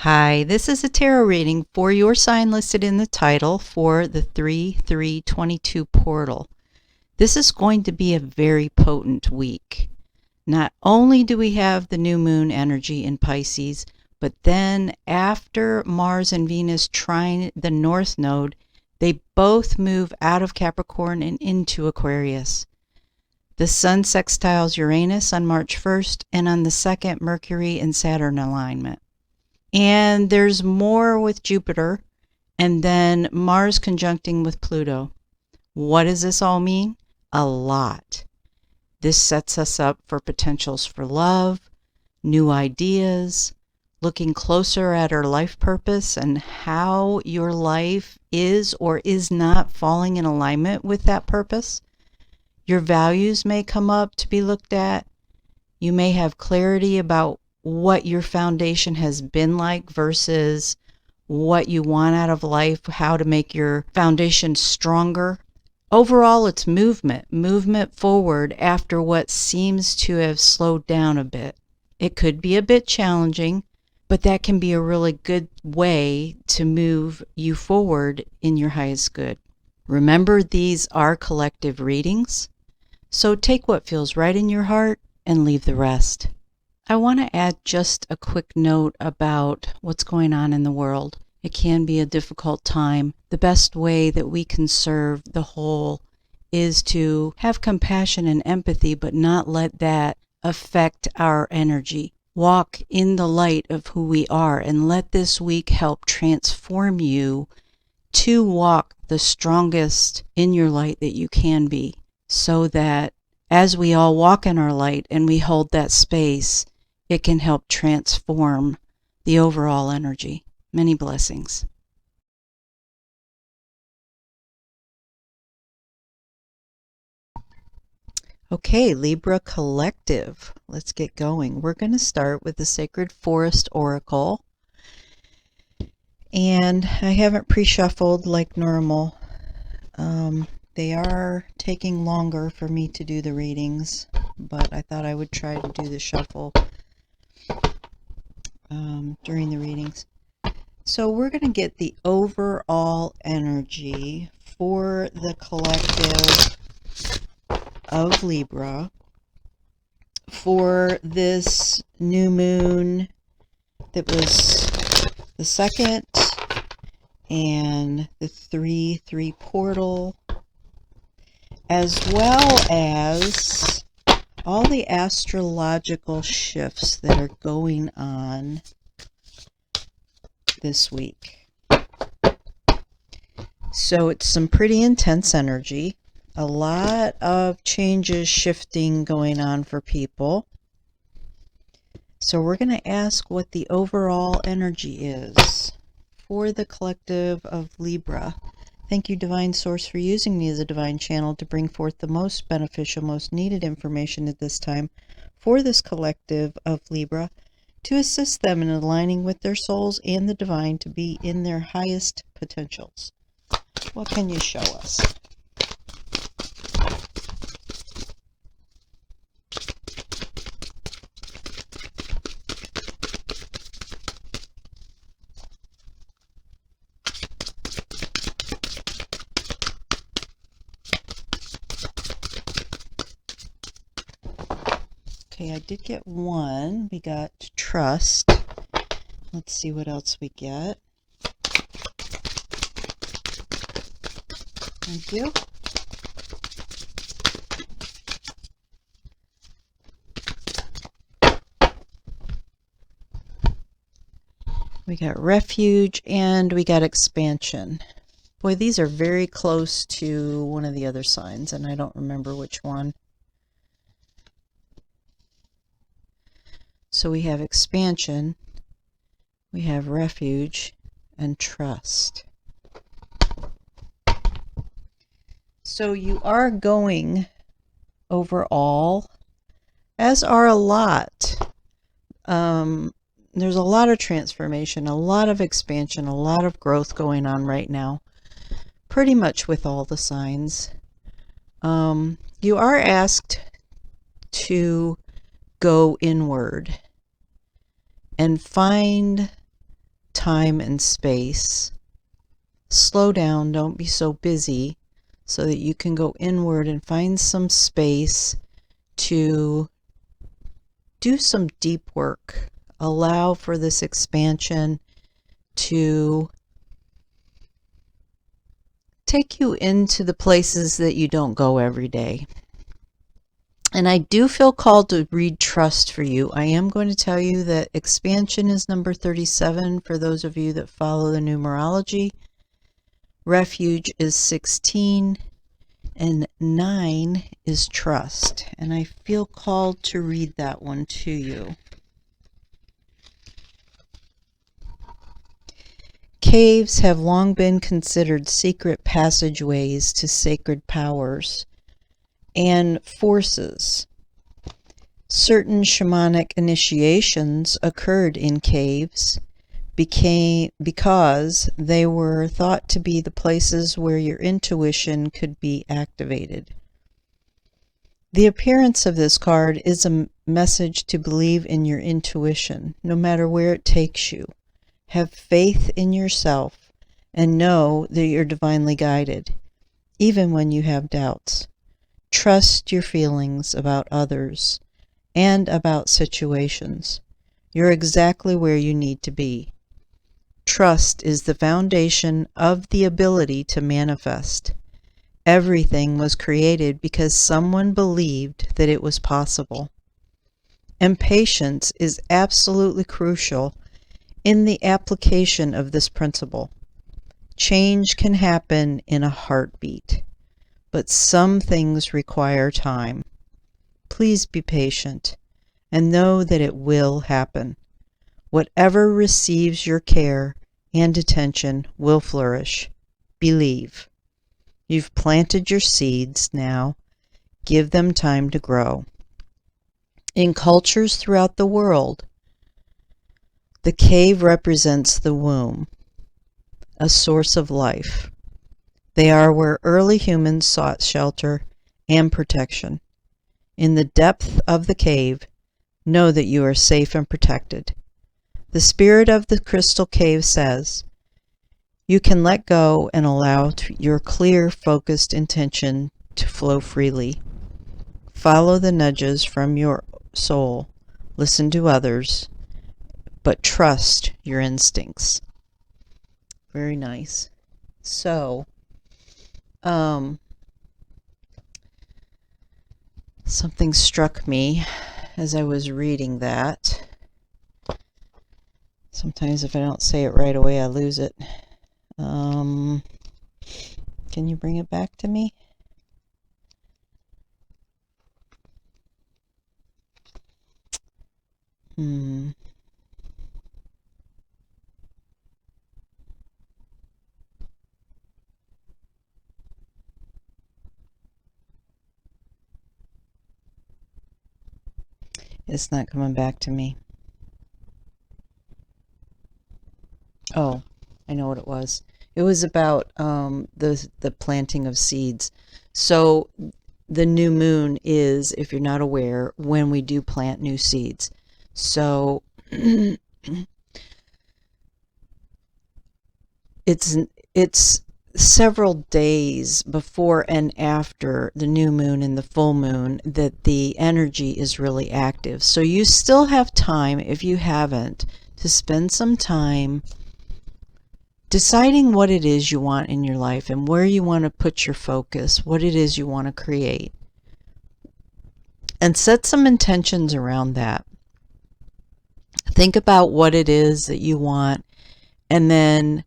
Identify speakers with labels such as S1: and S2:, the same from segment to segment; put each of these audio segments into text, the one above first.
S1: Hi, this is a tarot reading for your sign listed in the title for the 3/3/22 portal. This is going to be a very potent week. Not only do we have the new moon energy in Pisces, but then after Mars and Venus trine the North Node, they both move out of Capricorn and into Aquarius. The Sun sextiles Uranus on March 1st, and on the 2nd, Mercury and Saturn alignment. And there's more with Jupiter, and then Mars conjuncting with Pluto. What does this all mean? A lot. This sets us up for potentials for love, new ideas, looking closer at our life purpose and how your life is or is not falling in alignment with that purpose. Your values may come up to be looked at. You may have clarity about what your foundation has been like versus what you want out of life, how to make your foundation stronger. Overall, it's movement forward after what seems to have slowed down a bit. It could be a bit challenging, but that can be a really good way to move you forward in your highest good. Remember, these are collective readings, so take what feels right in your heart and leave the rest. I want to add just a quick note about what's going on in the world. It can be a difficult time. The best way that we can serve the whole is to have compassion and empathy, but not let that affect our energy. Walk in the light of who we are, and let this week help transform you to walk the strongest in your light that you can be, so that as we all walk in our light and we hold that space, it can help transform the overall energy. Many blessings. Okay, Libra Collective. Let's get going. We're going to start with the Sacred Forest Oracle. And I haven't pre-shuffled like normal. They are taking longer for me to do the readings, but I thought I would try to do the shuffle during the readings. So we're going to get the overall energy for the collective of Libra for this new moon that was the 2nd and the 3/3 portal, as well as all the astrological shifts that are going on this week. So it's some pretty intense energy, a lot of changes shifting going on for people. So we're going to ask what the overall energy is for the collective of Libra. Thank you, Divine Source, for using me as a divine channel to bring forth the most beneficial, most needed information at this time for this collective of Libra, to assist them in aligning with their souls and the divine to be in their highest potentials. What can you show us? Okay, I did get one. We got trust. Let's see what else we get. Thank you. We got refuge and we got expansion. Boy, these are very close to one of the other signs, and I don't remember which one. So we have expansion, we have refuge, and trust. So you are going overall, as are a lot. There's a lot of transformation, a lot of expansion, a lot of growth going on right now, pretty much with all the signs. You are asked to go inward and find time and space. Slow down, don't be so busy, so that you can go inward and find some space to do some deep work. Allow for this expansion to take you into the places that you don't go every day. And I do feel called to read Trust for you. I am going to tell you that expansion is number 37 for those of you that follow the numerology. Refuge is 16, and 9 is Trust. And I feel called to read that one to you. Caves have long been considered secret passageways to sacred powers and forces. Certain shamanic initiations occurred in caves because they were thought to be the places where your intuition could be activated. The appearance of this card is a message to believe in your intuition, no matter where it takes you. Have faith in yourself and know that you're divinely guided, even when you have doubts. Trust your feelings about others and about situations. You're exactly where you need to be. Trust is the foundation of the ability to manifest. Everything was created because someone believed that it was possible. And patience is absolutely crucial in the application of this principle. Change can happen in a heartbeat, but some things require time. Please be patient and know that it will happen. Whatever receives your care and attention will flourish. Believe. You've planted your seeds now. Give them time to grow. In cultures throughout the world, the cave represents the womb, a source of life. They are where early humans sought shelter and protection. In the depth of the cave, know that you are safe and protected. The spirit of the crystal cave says, you can let go and allow your clear, focused intention to flow freely. Follow the nudges from your soul. Listen to others, but trust your instincts. Very nice. So, something struck me as I was reading that. Sometimes if I don't say it right away, I lose it. Can you bring it back to me? It's not coming back to me. Oh, I know what it was. It was about the planting of seeds. So the new moon is, if you're not aware, when we do plant new seeds. So it's several days before and after the new moon and the full moon that the energy is really active. So you still have time, if you haven't, to spend some time deciding what it is you want in your life and where you want to put your focus, what it is you want to create. And set some intentions around that. Think about what it is that you want, and then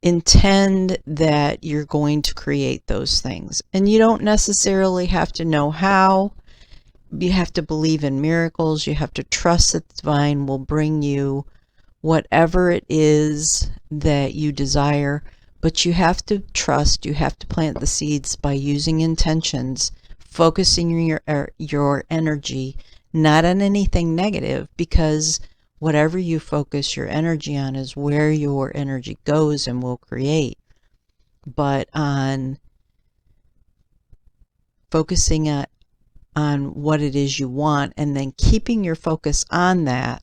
S1: intend that you're going to create those things. And you don't necessarily have to know how. You have to believe in miracles. You have to trust that the divine will bring you whatever it is that you desire. But you have to trust, you have to plant the seeds by using intentions, focusing your energy not on anything negative, because whatever you focus your energy on is where your energy goes and will create. But on focusing on what it is you want and then keeping your focus on that,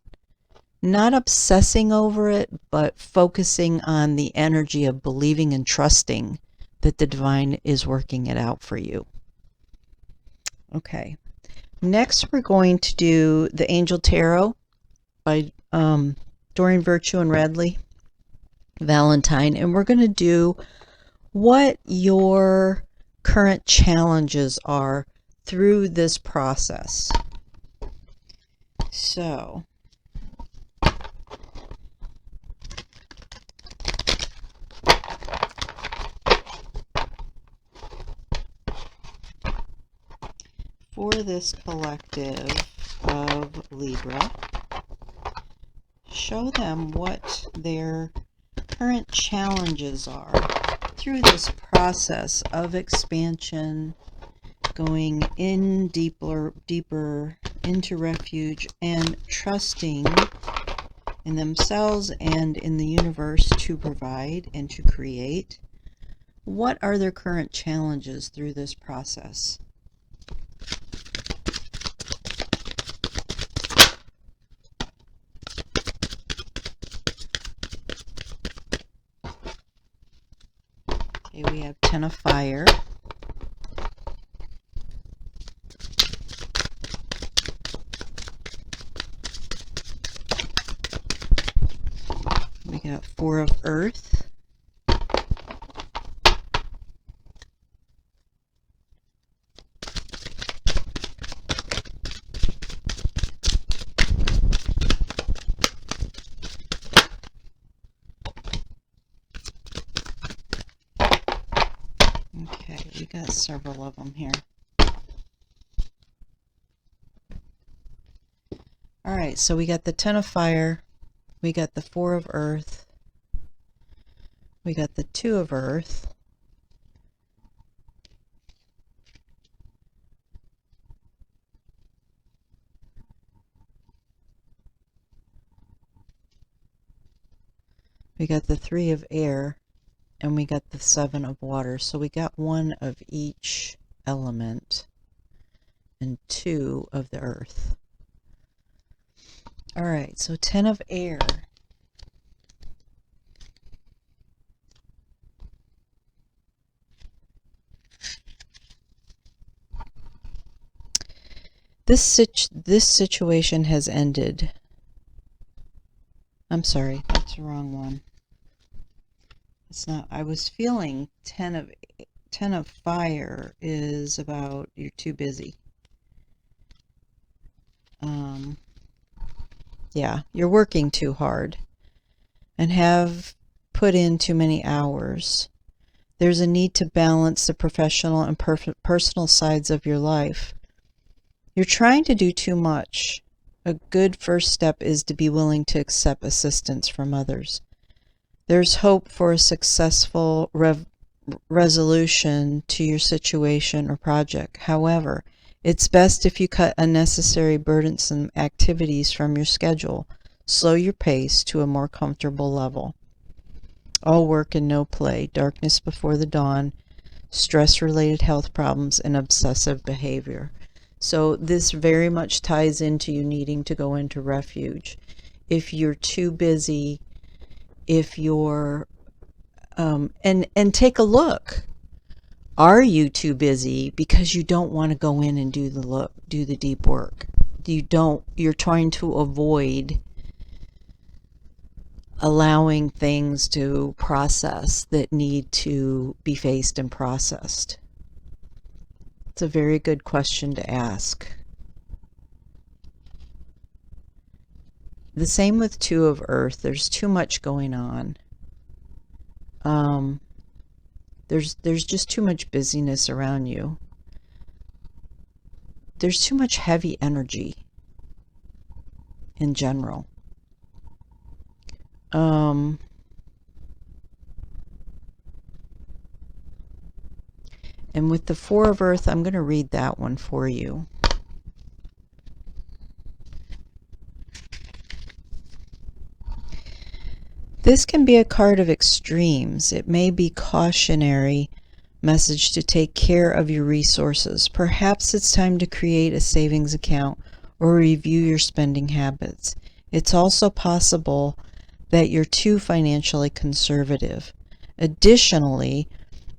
S1: not obsessing over it, but focusing on the energy of believing and trusting that the divine is working it out for you. Okay. Next, we're going to do the Angel Tarot by Doreen Virtue and Radley Valentine, and we're going to do what your current challenges are through this process. So, for this collective of Libra, show them what their current challenges are through this process of expansion, going in deeper into refuge, and trusting in themselves and in the universe to provide and to create. What are their current challenges through this process? Okay, we have Ten of Fire. We got Four of Earth. Okay, we got several of them here. All right, so we got the Ten of Fire, we got the Four of Earth, we got the Two of Earth, we got the Three of Air, and we got the Seven of Water. So we got one of each element and two of the earth. All right, so Ten of Air. This situation has ended. I'm sorry, that's the wrong one. It's not. I was feeling Ten of Fire is about you're too busy. Yeah, you're working too hard and have put in too many hours. There's a need to balance the professional and personal sides of your life. You're trying to do too much. A good first step is to be willing to accept assistance from others. There's hope for a successful resolution to your situation or project. However, it's best if you cut unnecessary burdensome activities from your schedule. Slow your pace to a more comfortable level. All work and no play, darkness before the dawn, stress-related health problems, and obsessive behavior. So this very much ties into you needing to go into refuge. If you're too busy, if you're, and take a look. Are you too busy because you don't want to go in and do the deep work? You're trying to avoid allowing things to process that need to be faced and processed? It's a very good question to ask. The same with Two of Earth. There's too much going on. There's just too much busyness around you. There's too much heavy energy in general. And with the Four of Earth, I'm going to read that one for you. This can be a card of extremes. It may be cautionary message to take care of your resources. Perhaps it's time to create a savings account or review your spending habits. It's also possible that you're too financially conservative. Additionally,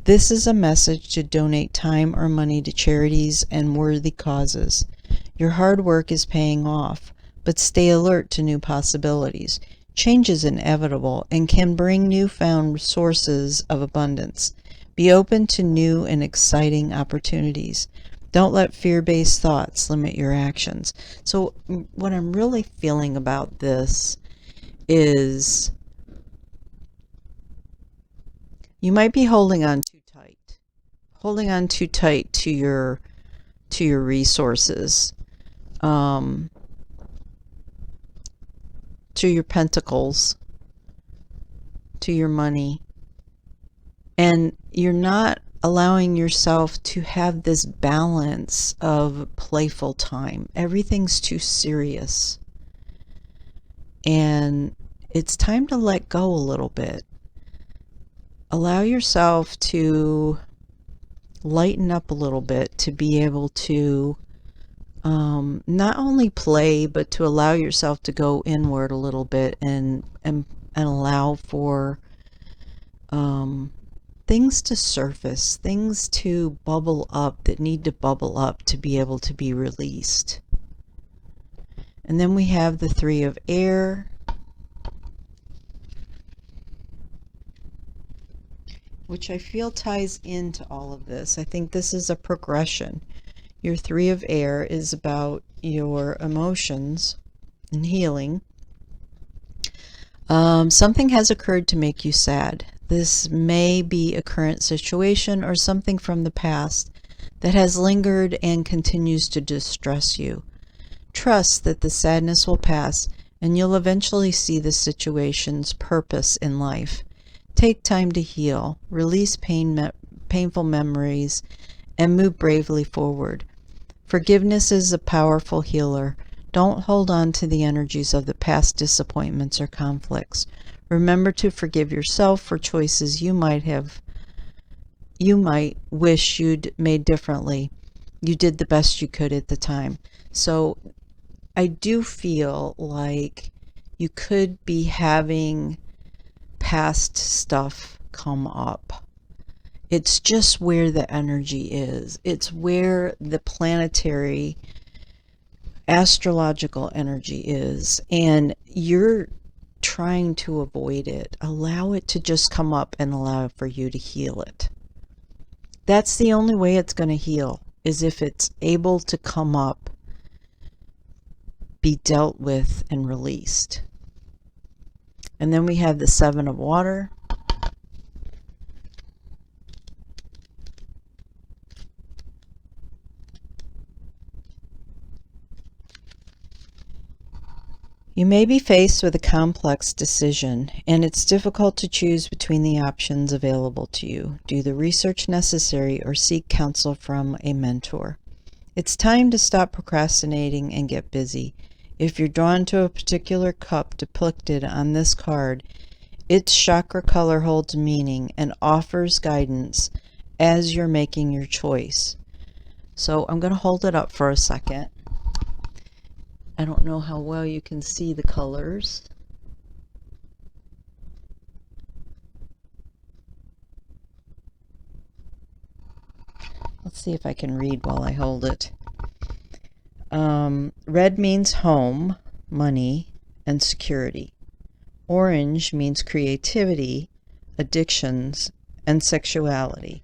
S1: this is a message to donate time or money to charities and worthy causes. Your hard work is paying off, but stay alert to new possibilities. Change is inevitable and can bring newfound sources of abundance. Be open to new and exciting opportunities. Don't let fear-based thoughts limit your actions. So what I'm really feeling about this is you might be holding on too tight to your resources, to your pentacles, to your money, and you're not allowing yourself to have this balance of playful time. Everything's too serious, and it's time to let go a little bit. Allow yourself to lighten up a little bit, to be able to not only play, but to allow yourself to go inward a little bit and allow for things to surface, things to bubble up that need to bubble up to be able to be released. And then we have the Three of Air, which I feel ties into all of this. I think this is a progression. Your Three of Air is about your emotions and healing. Something has occurred to make you sad. This may be a current situation or something from the past that has lingered and continues to distress you. Trust that the sadness will pass and you'll eventually see the situation's purpose in life. Take time to heal, release painful memories, and move bravely forward. Forgiveness is a powerful healer. Don't hold on to the energies of the past disappointments or conflicts. Remember to forgive yourself for choices you might wish you'd made differently. You did the best you could at the time. So I do feel like you could be having past stuff come up. It's just where the energy is. It's where the planetary astrological energy is, and you're trying to avoid it. Allow it to just come up and allow for you to heal it. That's the only way it's going to heal, is if it's able to come up, be dealt with, and released. And then we have the Seven of Water. You may be faced with a complex decision, and it's difficult to choose between the options available to you. Do the research necessary or seek counsel from a mentor. It's time to stop procrastinating and get busy. If you're drawn to a particular cup depicted on this card, its chakra color holds meaning and offers guidance as you're making your choice. So I'm going to hold it up for a second. I don't know how well you can see the colors. Let's see if I can read while I hold it. Red means home, money, and security. Orange means creativity, addictions, and sexuality.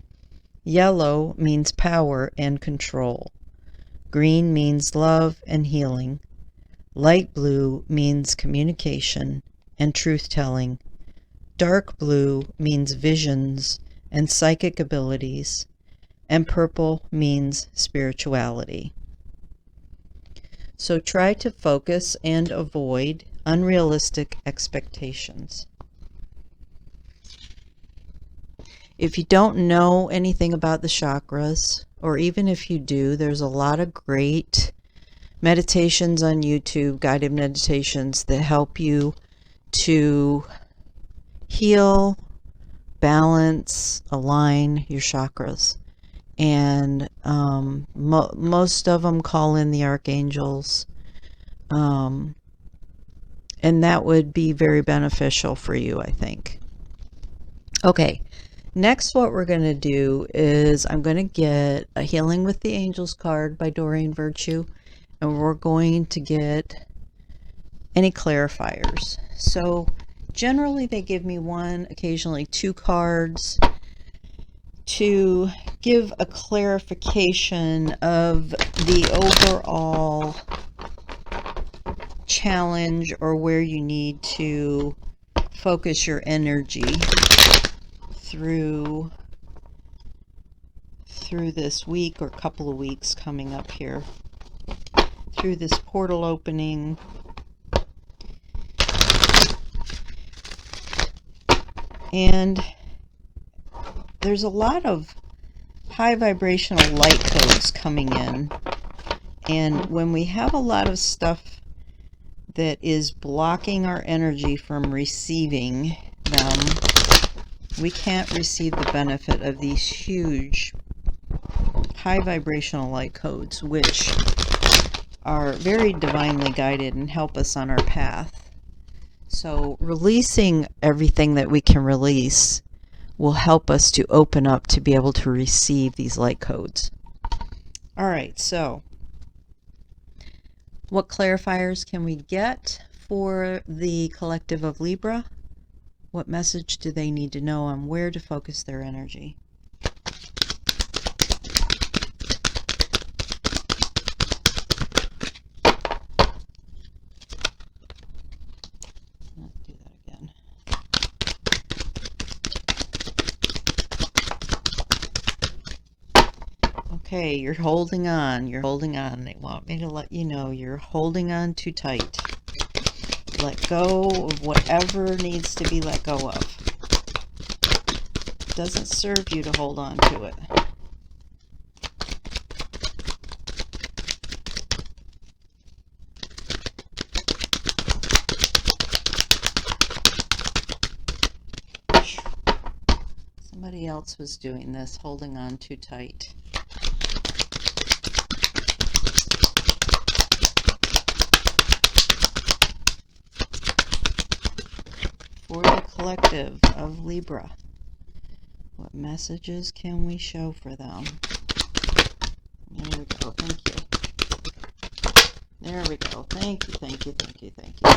S1: Yellow means power and control. Green means love and healing. Light blue means communication and truth-telling. Dark blue means visions and psychic abilities. And purple means spirituality. So try to focus and avoid unrealistic expectations. If you don't know anything about the chakras, or even if you do, there's a lot of great meditations on YouTube, guided meditations that help you to heal, balance, align your chakras. And most of them call in the archangels. And that would be very beneficial for you, I think. Okay, next what we're going to do is I'm going to get a Healing with the Angels card by Doreen Virtue, and we're going to get any clarifiers. So generally they give me one, occasionally two cards to give a clarification of the overall challenge or where you need to focus your energy through this week or couple of weeks coming up here, through this portal opening. And there's a lot of high vibrational light codes coming in, and when we have a lot of stuff that is blocking our energy from receiving them, we can't receive the benefit of these huge high vibrational light codes, which are very divinely guided and help us on our path. So releasing everything that we can release will help us to open up to be able to receive these light codes. All right, so what clarifiers can we get for the collective of Libra? What message do they need to know on where to focus their energy? Let's do that again. Okay, you're holding on. You're holding on. They want me to let you know you're holding on too tight. Let go of whatever needs to be let go of. It doesn't serve you to hold on to it. Somebody else was doing this, holding on too tight. For the collective of Libra, what messages can we show for them? There we go. Thank you. There we go. Thank you, thank you, thank you, thank you.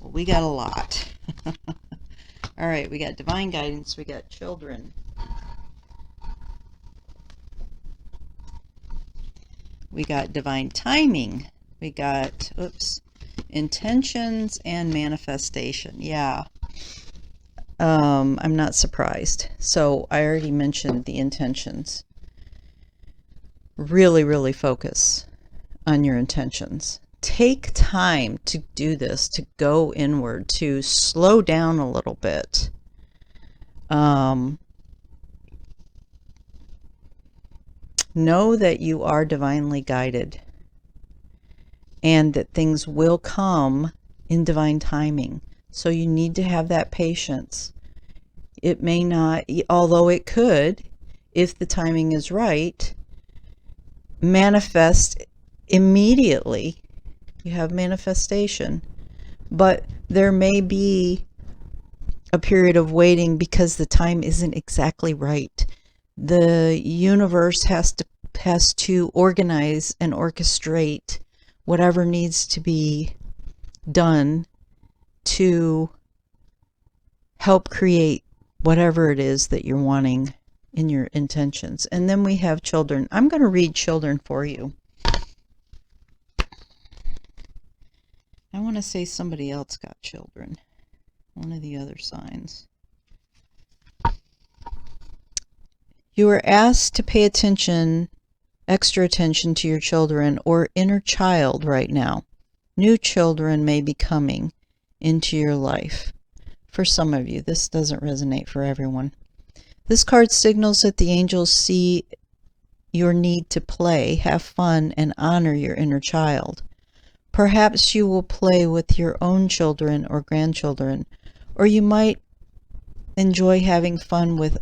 S1: Well, we got a lot. All right, we got divine guidance. We got children. We got divine timing. We got, intentions and manifestation. Yeah. I'm not surprised. So I already mentioned the intentions. Really, really focus on your intentions. Take time to do this, to go inward, to slow down a little bit. Know that you are divinely guided and that things will come in divine timing. So you need to have that patience. It may not, although it could, if the timing is right, manifest immediately. You have manifestation. But there may be a period of waiting because the time isn't exactly right. The universe has to organize and orchestrate whatever needs to be done to help create whatever it is that you're wanting in your intentions. And then we have children. I'm going to read children for you. I want to say somebody else got children. One of the other signs. You are asked to pay attention, extra attention to your children or inner child right now. New children may be coming into your life. For some of you, this doesn't resonate for everyone. This card signals that the angels see your need to play, have fun, and honor your inner child. Perhaps you will play with your own children or grandchildren, or you might enjoy having fun with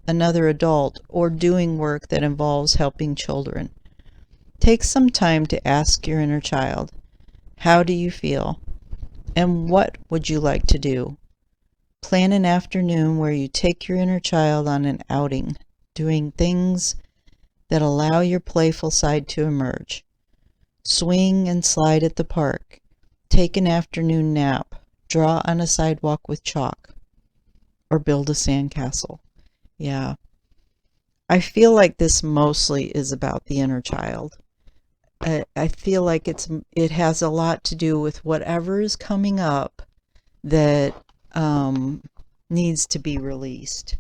S1: another adult or doing work that involves helping children. Take some time to ask your inner child, how do you feel? And what would you like to do? Plan an afternoon where you take your inner child on an outing, doing things that allow your playful side to emerge. Swing and slide at the park. Take an afternoon nap. Draw on a sidewalk with chalk. Or build a sandcastle. Yeah. I feel like this mostly is about the inner child. I feel like it has a lot to do with whatever is coming up that needs to be released,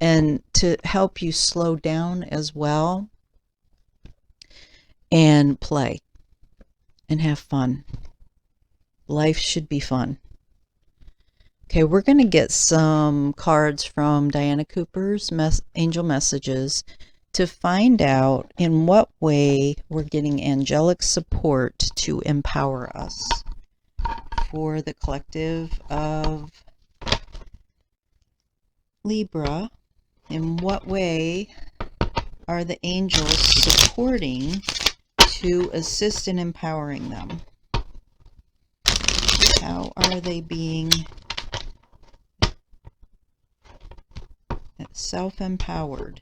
S1: and to help you slow down as well and play and have fun. Life should be fun. Okay, we're going to get some cards from Diana Cooper's Angel Messages to find out in what way we're getting angelic support to empower us. For the collective of Libra, in what way are the angels supporting to assist in empowering them? How are they being self-empowered?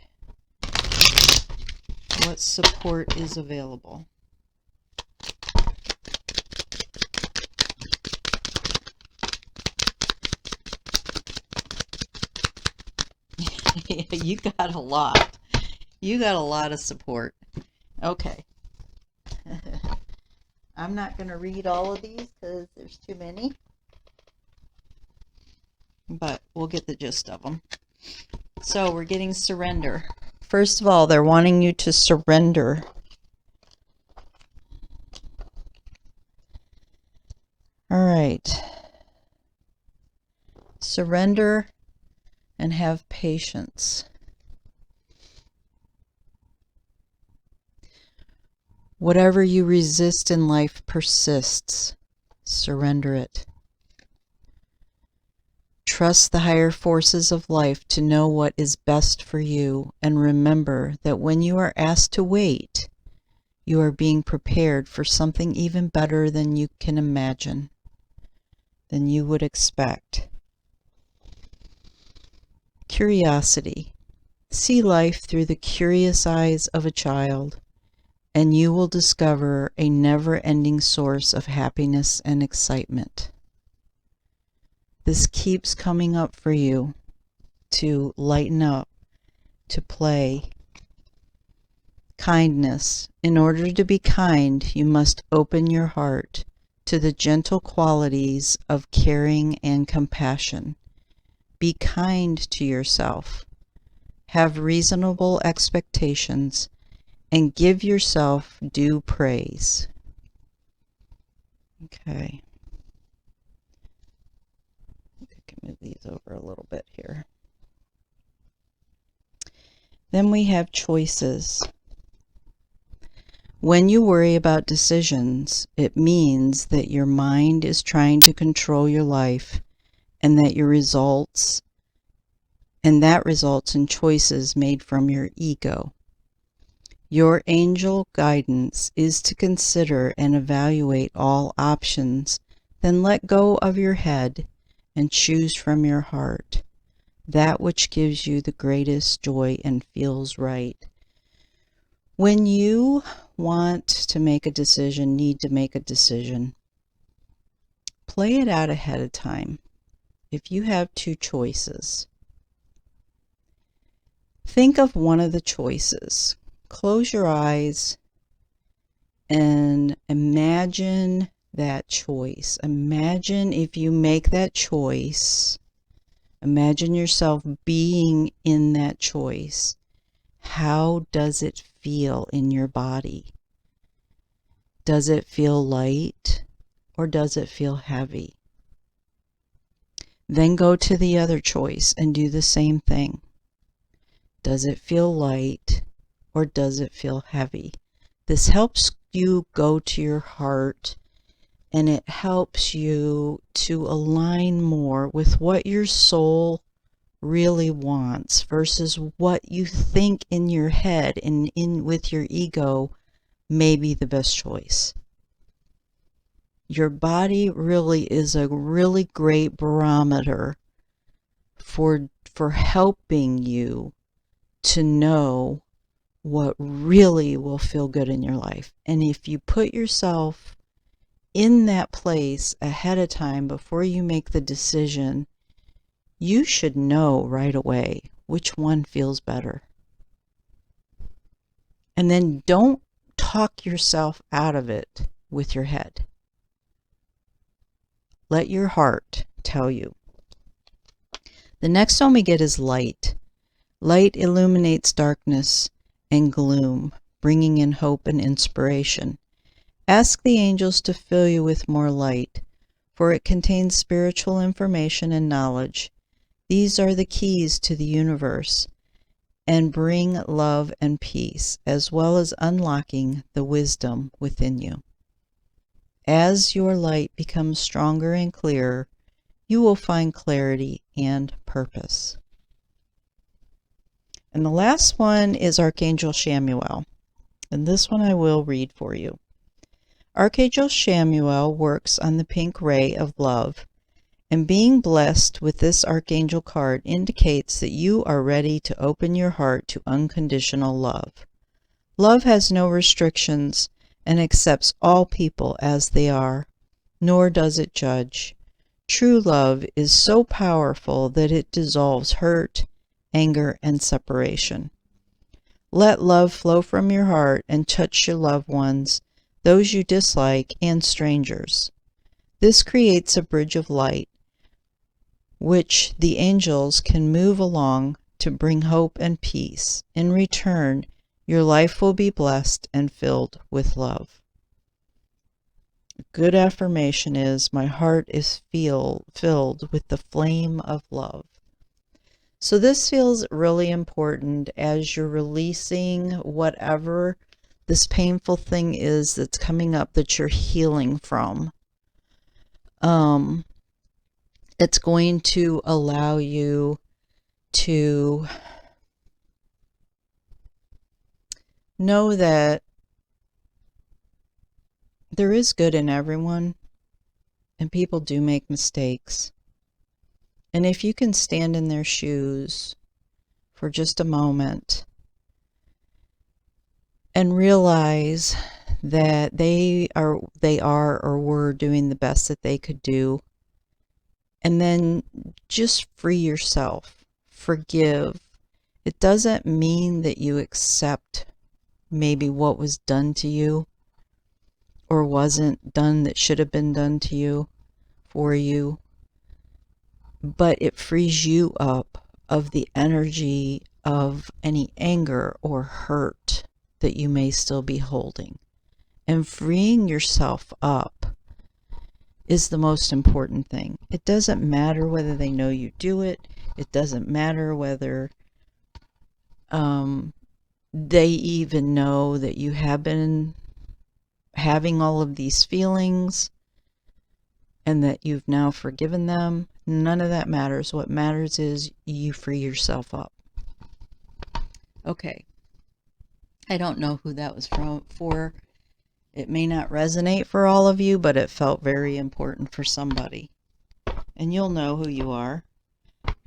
S1: What support is available? You got a lot. You got a lot of support. Okay. I'm not going to read all of these because there's too many. But we'll get the gist of them. So we're getting surrender. First of all, they're wanting you to surrender. All right. Surrender and have patience. Whatever you resist in life persists. Surrender it. Trust the higher forces of life to know what is best for you, and remember that when you are asked to wait, you are being prepared for something even better than you can imagine, than you would expect. Curiosity. See life through the curious eyes of a child, and you will discover a never-ending source of happiness and excitement. This keeps coming up for you to lighten up, to play. Kindness. In order to be kind, you must open your heart to the gentle qualities of caring and compassion. Be kind to yourself. Have reasonable expectations and give yourself due praise. Okay. Move these over a little bit here. Then we have choices. When you worry about decisions, it means that your mind is trying to control your life, and that results in choices made from your ego. Your angel guidance is to consider and evaluate all options, then let go of your head and choose from your heart that which gives you the greatest joy and feels right. When you want to make a decision, need to make a decision, play it out ahead of time. If you have two choices, think of one of the choices. Close your eyes and imagine that choice. Imagine if you make that choice, imagine yourself being in that choice. How does it feel in your body? Does it feel light or does it feel heavy? Then go to the other choice and do the same thing. Does it feel light or does it feel heavy? This helps you go to your heart, and it helps you to align more with what your soul really wants versus what you think in your head and with your ego may be the best choice. Your body really is a really great barometer for helping you to know what really will feel good in your life. And if you put yourself in that place ahead of time before you make the decision, you should know right away which one feels better. And then don't talk yourself out of it with your head. Let your heart tell you. The next one we get is light. Light illuminates darkness and gloom, bringing in hope and inspiration. Ask the angels to fill you with more light, for it contains spiritual information and knowledge. These are the keys to the universe and bring love and peace, as well as unlocking the wisdom within you. As your light becomes stronger and clearer, you will find clarity and purpose. And the last one is Archangel Shamuelle, and this one I will read for you. Archangel Shamuelle works on the pink ray of love, and being blessed with this Archangel card indicates that you are ready to open your heart to unconditional love. Love has no restrictions and accepts all people as they are, nor does it judge. True love is so powerful that it dissolves hurt, anger, and separation. Let love flow from your heart and touch your loved ones, those you dislike, and strangers. This creates a bridge of light, which the angels can move along to bring hope and peace. In return, your life will be blessed and filled with love. A good affirmation is, my heart is filled with the flame of love. So this feels really important as you're releasing whatever this painful thing is that's coming up that you're healing from. It's going to allow you to know that there is good in everyone, and people do make mistakes. And if you can stand in their shoes for just a moment and realize that they are or were doing the best that they could do, and then just free yourself, forgive. It doesn't mean that you accept maybe what was done to you or wasn't done that should have been done to you, for you, but it frees you up of the energy of any anger or hurt that you may still be holding. And freeing yourself up is the most important thing. It doesn't matter whether they know you do it. It doesn't matter whether they even know that you have been having all of these feelings and that you've now forgiven them. None of that matters. What matters is you free yourself up. Okay. I don't know who that was for. It may not resonate for all of you, but it felt very important for somebody. And you'll know who you are.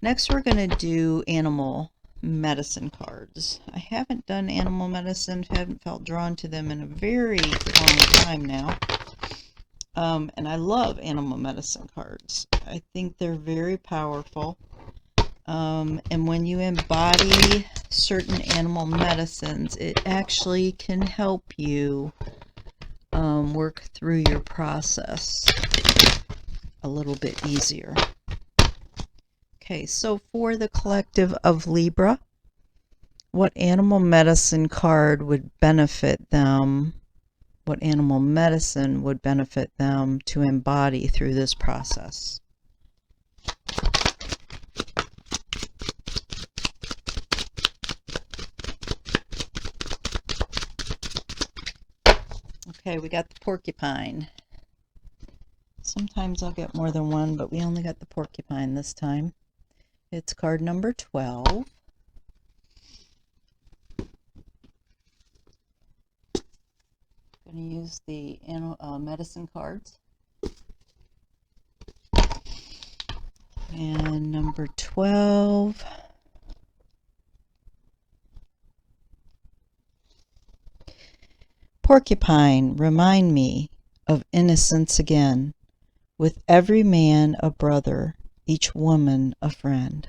S1: Next, we're going to do animal medicine cards. I haven't done animal medicine, haven't felt drawn to them in a very long time now. And I love animal medicine cards. I think they're very powerful. And when you embody certain animal medicines, it actually can help you work through your process a little bit easier. Okay, so for the collective of Libra, what animal medicine card would benefit them? What animal medicine would benefit them to embody through this process? Okay, we got the porcupine. Sometimes I'll get more than one, but we only got the porcupine this time. It's card number 12. I'm going to use the medicine cards. And number 12. Porcupine, remind me of innocence again, with every man a brother, each woman a friend.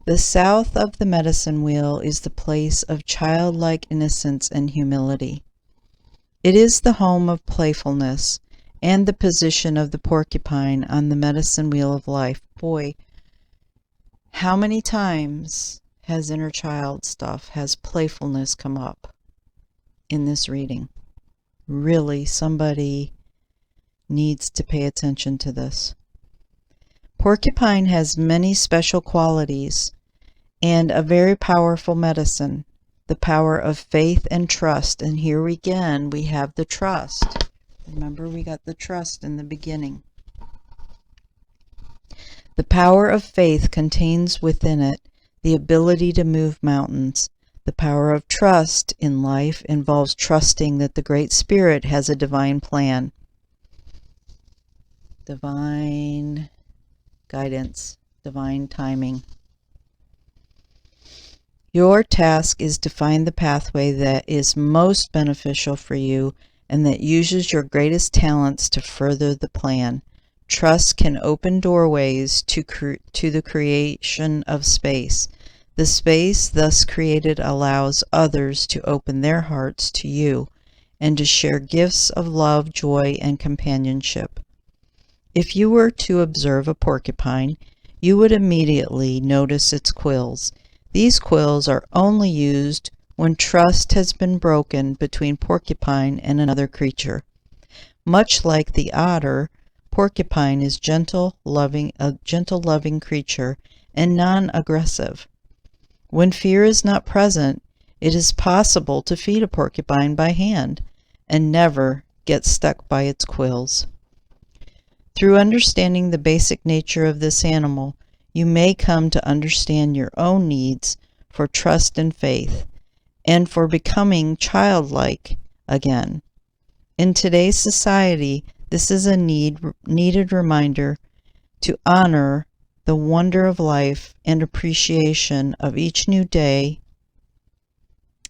S1: The south of the medicine wheel is the place of childlike innocence and humility. It is the home of playfulness and the position of the porcupine on the medicine wheel of life. Boy, how many times has inner child stuff, has playfulness come up in this reading? Really, somebody needs to pay attention to this. Porcupine has many special qualities and a very powerful medicine, the power of faith and trust. And here again, we have the trust. Remember, we got the trust in the beginning. The power of faith contains within it the ability to move mountains. The power of trust in life involves trusting that the Great Spirit has a divine plan, divine guidance, divine timing. Your task is to find the pathway that is most beneficial for you and that uses your greatest talents to further the plan. Trust can open doorways to the creation of space. The space thus created allows others to open their hearts to you and to share gifts of love, joy, and companionship. If you were to observe a porcupine, you would immediately notice its quills. These quills are only used when trust has been broken between porcupine and another creature. Much like the otter, porcupine is a gentle, loving creature and non-aggressive. When fear is not present, it is possible to feed a porcupine by hand and never get stuck by its quills. Through understanding the basic nature of this animal, you may come to understand your own needs for trust and faith, and for becoming childlike again. In today's society, this is a needed reminder to honor the wonder of life and appreciation of each new day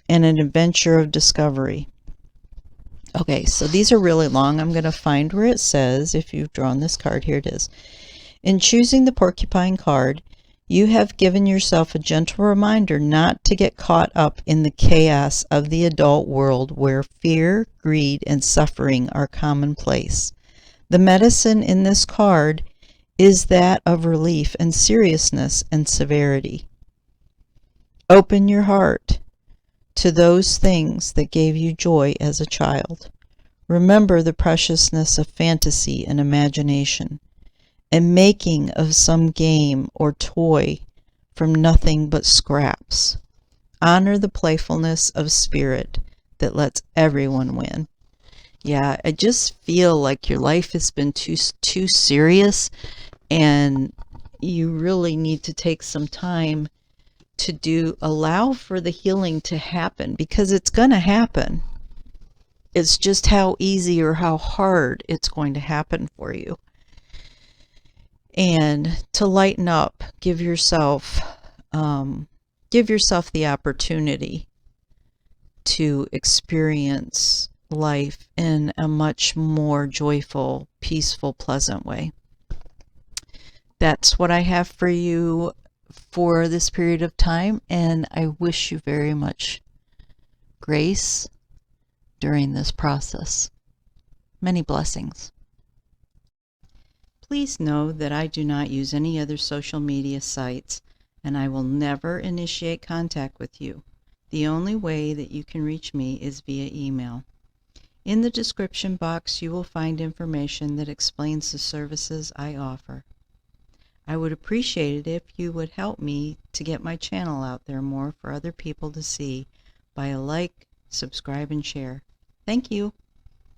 S1: and an adventure of discovery. Okay, so these are really long. I'm going to find where it says, if you've drawn this card, here it is. In choosing the porcupine card, you have given yourself a gentle reminder not to get caught up in the chaos of the adult world where fear, greed, and suffering are commonplace. The medicine in this card is that of relief and seriousness and severity. Open your heart to those things that gave you joy as a child. Remember the preciousness of fantasy and imagination, and making of some game or toy from nothing but scraps. Honor the playfulness of spirit that lets everyone win. Yeah, I just feel like your life has been too serious, and you really need to take some time to allow for the healing to happen, because it's going to happen. It's just how easy or how hard it's going to happen for you. And to lighten up, give yourself the opportunity to experience life in a much more joyful, peaceful, pleasant way. That's what I have for you for this period of time, and I wish you very much grace during this process. Many blessings. Please know that I do not use any other social media sites, and I will never initiate contact with you. The only way that you can reach me is via email. In the description box, you will find information that explains the services I offer. I would appreciate it if you would help me to get my channel out there more for other people to see by a like, subscribe, and share. Thank you.